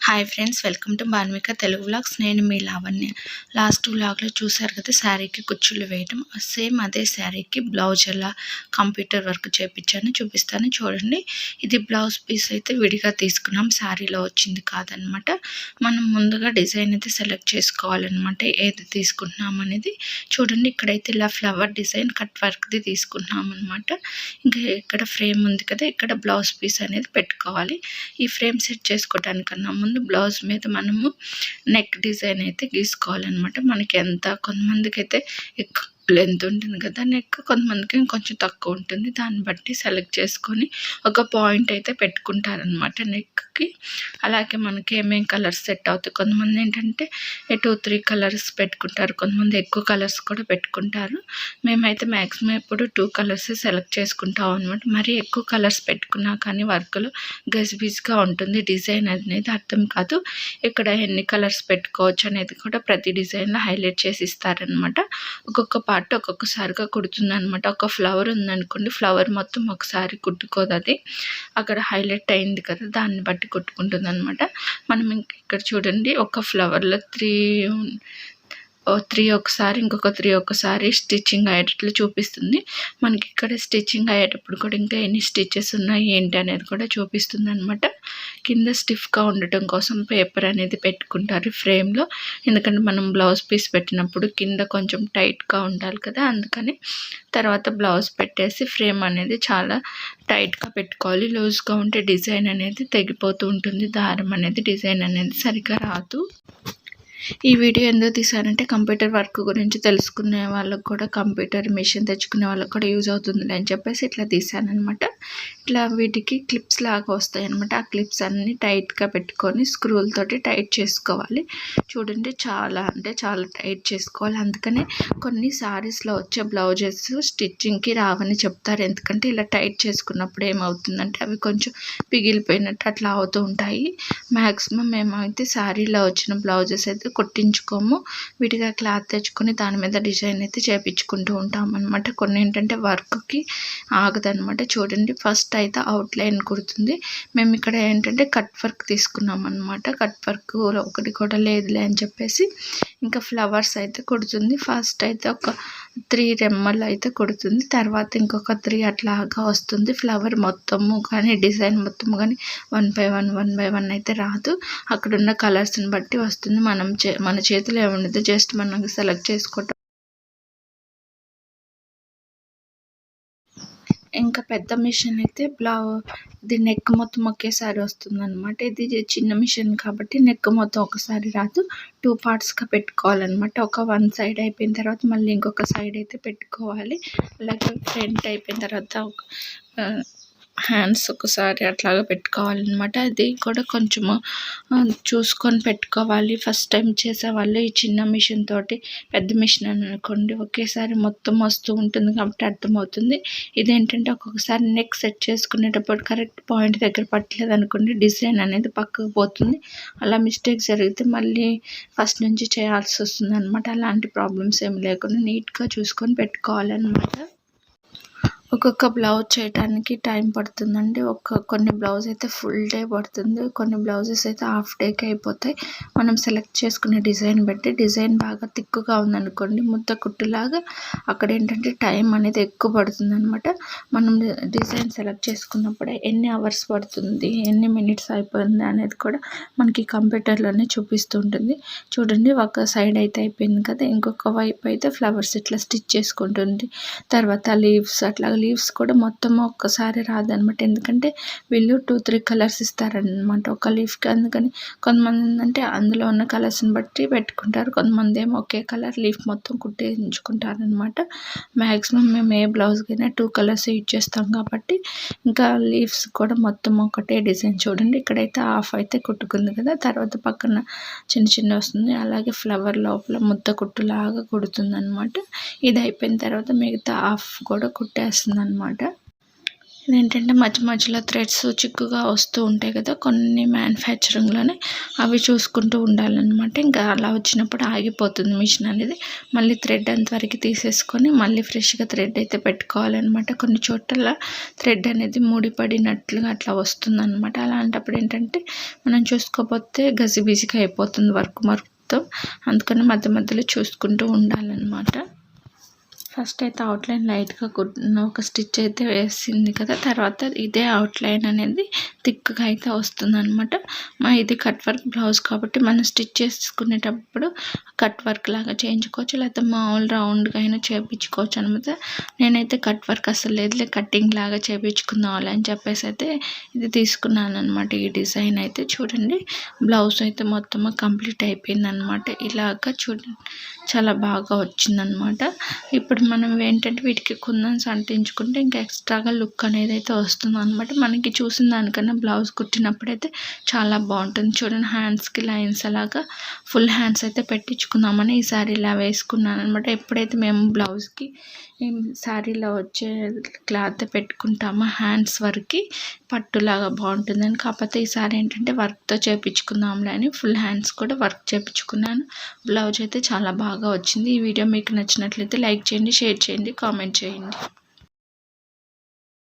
Hi friends, welcome to Banvika Telugu vlogs. నేను మీ Lavanya. Last వ్లాగ్లో చూసారు కదా శారీకి కుచ్చులు వేయడం. సేమ్ అదే శారీకి బ్లౌజ్ ఎలా కంప్యూటర్ వర్క్ చేయించాను చూపిస్తాను చూడండి. ఇది బ్లౌజ్ పీస్ అయితే విడిగా తీసుకున్నాం, శారీలో వచ్చింది కాదనమాట. మనం ముందుగా డిజైన్ అయితే సెలెక్ట్ చేసుకోవాలన్నమాట, ఏది తీసుకుంటున్నాం అనేది. చూడండి, ఇక్కడైతే ఇలా ఫ్లవర్ డిజైన్ కట్ వర్క్ది తీసుకుంటున్నాం అనమాట. ఇంకా ఇక్కడ ఫ్రేమ్ ఉంది కదా, ఇక్కడ బ్లౌజ్ పీస్ అనేది పెట్టుకోవాలి. ఈ ఫ్రేమ్ సెట్ చేసుకోవడానికన్నా ముందు బ్లౌజ్ మీద మనము నెక్ డిజైన్ అయితే గీసుకోవాలన్నమాట. మనకి ఎంత, కొంతమందికి అయితే ఎక్కువ లెంత్ ఉంటుంది కదా నెక్, కొంతమందికి కొంచెం తక్కువ ఉంటుంది. దాన్ని బట్టి సెలెక్ట్ చేసుకొని ఒక పాయింట్ అయితే పెట్టుకుంటారనమాట నెక్కి. అలాగే మనకి ఏమేం కలర్స్ సెట్ అవుతాయి, కొంతమంది ఏంటంటే 2-3 కలర్స్ పెట్టుకుంటారు, కొంతమంది ఎక్కువ కలర్స్ కూడా పెట్టుకుంటారు. మేమైతే మ్యాక్సిమం ఎప్పుడు 2 కలర్స్ సెలెక్ట్ చేసుకుంటాం అనమాట. మరీ ఎక్కువ కలర్స్ పెట్టుకున్నా కానీ వర్క్లో గజిబిజిగా ఉంటుంది, డిజైన్ అనేది అర్థం కాదు. ఇక్కడ ఎన్ని కలర్స్ పెట్టుకోవచ్చు అనేది కూడా ప్రతి డిజైన్లో హైలైట్ చేసి ఇస్తారనమాట. ఒక్కొక్క పార్ట్ ఒక్కొక్కసారిగా కుడుతుంది అనమాట. ఒక ఫ్లవర్ ఉందనుకోండి, ఫ్లవర్ మొత్తం ఒకసారి కుట్టుకోదు, అది అక్కడ హైలైట్ అయింది కదా దాన్ని బట్టి కుట్టుకుంటుంది అనమాట. మనం ఇక్కడ చూడండి, ఒక ఫ్లవర్లో 3 ఒకసారి, ఇంకొక 3 ఒకసారి స్టిచ్చింగ్ అయ్యేటట్లు చూపిస్తుంది. మనకి ఇక్కడ స్టిచ్చింగ్ అయ్యేటప్పుడు కూడా ఇంకా ఎన్ని స్టిచెస్ ఉన్నాయి ఏంటి అనేది కూడా చూపిస్తుంది అనమాట. కింద స్టిఫ్గా ఉండటం కోసం పేపర్ అనేది పెట్టుకుంటారు ఫ్రేమ్లో, ఎందుకంటే మనం బ్లౌజ్ పీస్ పెట్టినప్పుడు కింద కొంచెం టైట్గా ఉండాలి కదా, అందుకని తర్వాత బ్లౌజ్ పెట్టేసి ఫ్రేమ్ అనేది చాలా టైట్గా పెట్టుకోవాలి. లూజ్గా ఉంటే డిజైన్ అనేది తెగిపోతూ ఉంటుంది, దారం అనేది డిజైన్ అనేది సరిగ్గా రాదు. ఈ వీడియో ఎందుకు తీసానంటే కంప్యూటర్ వర్క్ గురించి తెలుసుకునే వాళ్ళకు కూడా, కంప్యూటర్ మిషన్ తెచ్చుకునే వాళ్ళకి కూడా యూజ్ అవుతుంది అని చెప్పేసి ఇట్లా తీసానమాట. ఇట్లా వీటికి క్లిప్స్ లాగా వస్తాయి అనమాట. ఆ క్లిప్స్ అన్నీ టైట్గా పెట్టుకొని స్క్రూలతోటి టైట్ చేసుకోవాలి. చూడండి, చాలా అంటే చాలా టైట్ చేసుకోవాలి. అందుకనే కొన్ని సారీస్లో వచ్చే బ్లౌజెస్ స్టిచ్చింగ్కి రావని చెప్తారు, ఎందుకంటే ఇలా టైట్ చేసుకున్నప్పుడు ఏమవుతుందంటే అవి కొంచెం పిగిలిపోయినట్టు అట్లా అవుతూ ఉంటాయి. మ్యాక్సిమం మేమైతే శారీలో వచ్చిన బ్లౌజెస్ అయితే కుట్టించుకోము, విడిగా క్లాత్ తెచ్చుకొని దాని మీద డిజైన్ అయితే చేపించుకుంటూ ఉంటాం అనమాట. కొన్ని ఏంటంటే వర్క్కి ఆగదనమాట. చూడండి, ఫస్ట్ అయితే అవుట్లైన్ కుడుతుంది. మేము ఇక్కడ ఏంటంటే కట్ వర్క్ తీసుకున్నాం అనమాట. కట్ వర్క్ ఒకటి కూడా లేదులే అని చెప్పేసి ఇంకా ఫ్లవర్స్ అయితే కుడుతుంది. ఫస్ట్ అయితే ఒక 3 రెమ్మలు అయితే కుడుతుంది, తర్వాత ఇంకొక 3 అట్లాగా వస్తుంది. ఫ్లవర్ మొత్తము కానీ డిజైన్ మొత్తము కానీ 1 by 1 అయితే రాదు, అక్కడున్న కలర్స్ని బట్టి వస్తుంది. మన చేతిలో ఏముండదు, జస్ట్ మనం సెలెక్ట్ చేసుకోవటం. ఇంకా పెద్ద మిషన్ అయితే ఇది నెక్ మొత్తం ఒకేసారి వస్తుంది అనమాట. ఇది చిన్న మిషన్ కాబట్టి నెక్ మొత్తం ఒకసారి రాదు, 2 పార్ట్స్గా పెట్టుకోవాలన్నమాట. ఒక 1 సైడ్ అయిపోయిన తర్వాత మళ్ళీ ఇంకొక సైడ్ అయితే పెట్టుకోవాలి. అలాగే ఫ్రంట్ అయిపోయిన తర్వాత హ్యాండ్స్ ఒకసారి అట్లాగా పెట్టుకోవాలన్నమాట. అది కూడా కొంచెము చూసుకొని పెట్టుకోవాలి. ఫస్ట్ టైం చేసేవాళ్ళు ఈ చిన్న మిషన్ తోటి, పెద్ద మిషన్ అని అనుకోండి ఒకేసారి మొత్తం వస్తూ ఉంటుంది కాబట్టి అర్థమవుతుంది. ఇదేంటంటే ఒక్కొక్కసారి నెక్ సెట్ చేసుకునేటప్పుడు కరెక్ట్ పాయింట్ దగ్గర పట్టలేదు అనుకోండి, డిజైన్ అనేది పక్కకు పోతుంది. అలా మిస్టేక్ జరిగితే మళ్ళీ ఫస్ట్ నుంచి చేయాల్సి వస్తుంది అనమాట. అలాంటి ప్రాబ్లమ్స్ ఏమి లేకుండా నీట్గా చూసుకొని పెట్టుకోవాలన్నమాట. ఒక్కొక్క బ్లౌజ్ చేయడానికి టైం పడుతుందండి. కొన్ని బ్లౌజ్ అయితే ఫుల్ డే పడుతుంది, కొన్ని బ్లౌజెస్ అయితే హాఫ్ డేకి అయిపోతాయి. మనం సెలెక్ట్ చేసుకునే డిజైన్ బట్టి, డిజైన్ బాగా థిక్గా ఉందనుకోండి ముద్ద కుట్టులాగా, అక్కడ ఏంటంటే టైం అనేది ఎక్కువ పడుతుంది అనమాట. మనం డిజైన్ సెలెక్ట్ చేసుకున్నప్పుడే ఎన్ని అవర్స్ పడుతుంది, ఎన్ని మినిట్స్ అయిపోతుంది అనేది కూడా మనకి కంప్యూటర్లోనే చూపిస్తూ ఉంటుంది. చూడండి, ఒక సైడ్ అయితే అయిపోయింది కదా, ఇంకొక వైపు అయితే ఫ్లవర్స్ ఇట్లా స్టిచ్ చేసుకుంటుంది. తర్వాత లీవ్స్, అట్లా లీవ్స్ కూడా మొత్తం ఒక్కసారి రాదనమాట, ఎందుకంటే వీళ్ళు 2-3 కలర్స్ ఇస్తారనమాట ఒక లీఫ్కి. అందుకని కొంతమంది ఏంటంటే అందులో ఉన్న కలర్స్ని బట్టి పెట్టుకుంటారు, కొంతమంది ఏమో ఒకే కలర్ లీఫ్ మొత్తం కుట్టించుకుంటారనమాట. మ్యాక్సిమం మేము ఏ బ్లౌజ్కైనా 2 కలర్స్ యూజ్ చేస్తాం కాబట్టి ఇంకా లీవ్స్ కూడా మొత్తం ఒకటే డిజైన్. చూడండి, ఇక్కడైతే హాఫ్ అయితే కుట్టుకుంది కదా, తర్వాత పక్కన చిన్న వస్తుంది. అలాగే ఫ్లవర్ లోపల ముద్ద కుట్టులాగా కుడుతుంది అనమాట. ఇది అయిపోయిన తర్వాత మిగతా హాఫ్ కూడా కుట్టేస్తుంది అనమాట. ఇదేంటంటే మధ్య మధ్యలో థ్రెడ్స్ చిక్కుగా వస్తూ ఉంటాయి కదా కొన్ని మ్యానుఫ్యాక్చరింగ్లోనే, అవి చూసుకుంటూ ఉండాలన్నమాట. ఇంకా అలా వచ్చినప్పుడు ఆగిపోతుంది మిషన్ అనేది. మళ్ళీ థ్రెడ్ అంతవరకు తీసేసుకొని మళ్ళీ ఫ్రెష్గా థ్రెడ్ అయితే పెట్టుకోవాలన్నమాట. కొన్ని చోట్ల థ్రెడ్ అనేది ముడిపడినట్లుగా అట్లా వస్తుందన్నమాట. అలాంటప్పుడు ఏంటంటే మనం చూసుకోకపోతే గజిబిజిగా అయిపోతుంది వర్క్ మొత్తం. అందుకని మధ్య మధ్యలో చూసుకుంటూ ఉండాలన్నమాట. ఫస్ట్ అయితే అవుట్లైన్ లైట్గా ఒక స్టిచ్ అయితే వేసింది కదా, తర్వాత ఇదే అవుట్లైన్ అనేది థిక్గా అయితే వస్తుందన్నమాట. ఇది కట్ వర్క్ బ్లౌజ్ కాబట్టి మనం స్టిచ్ చేసుకునేటప్పుడు కట్ వర్క్ లాగా చేయించుకోవచ్చు, లేకపోతే మామూలు రౌండ్గా అయినా చేయించుకోవచ్చు అనమాట. నేనైతే కట్ వర్క్ అసలు లేదులే, కటింగ్ లాగా చేయించుకుందాం అని చెప్పేసి అయితే ఇది తీసుకున్నాను అనమాట. ఈ డిజైన్ అయితే చూడండి, బ్లౌజ్ అయితే మొత్తం కంప్లీట్ అయిపోయింది అనమాట. ఇలాగా చూడండి చాలా బాగా వచ్చిందనమాట. ఇప్పుడు మనం ఏంటంటే వీటికి కుందన్స్ అంటించుకుంటే ఇంకా ఎక్స్ట్రాగా లుక్ అనేది అయితే వస్తుంది అనమాట. మనకి చూసిన దానికన్నా బ్లౌజ్ కుట్టినప్పుడైతే చాలా బాగుంటుంది. చూడండి హ్యాండ్స్కి లైన్స్ అలాగా ఫుల్ హ్యాండ్స్ అయితే పెట్టించుకుందామని ఈ సారీ ఇలా వేసుకున్నాను అనమాట. ఎప్పుడైతే మేము బ్లౌజ్కి శారీలో వచ్చే క్లాత్ పెట్టుకుంటామో హ్యాండ్స్ వరకు పట్టులాగా బాగుంటుందని, కాకపోతే ఈ సారీ ఏంటంటే వర్క్తో చేయించుకుందాంలే అని ఫుల్ హ్యాండ్స్ కూడా వర్క్ చేయించుకున్నాను. బ్లౌజ్ అయితే చాలా బాగా వచ్చింది. ఈ వీడియో మీకు నచ్చినట్లయితే లైక్ చేయండి, షేర్ చేయండి, కామెంట్ చేయండి.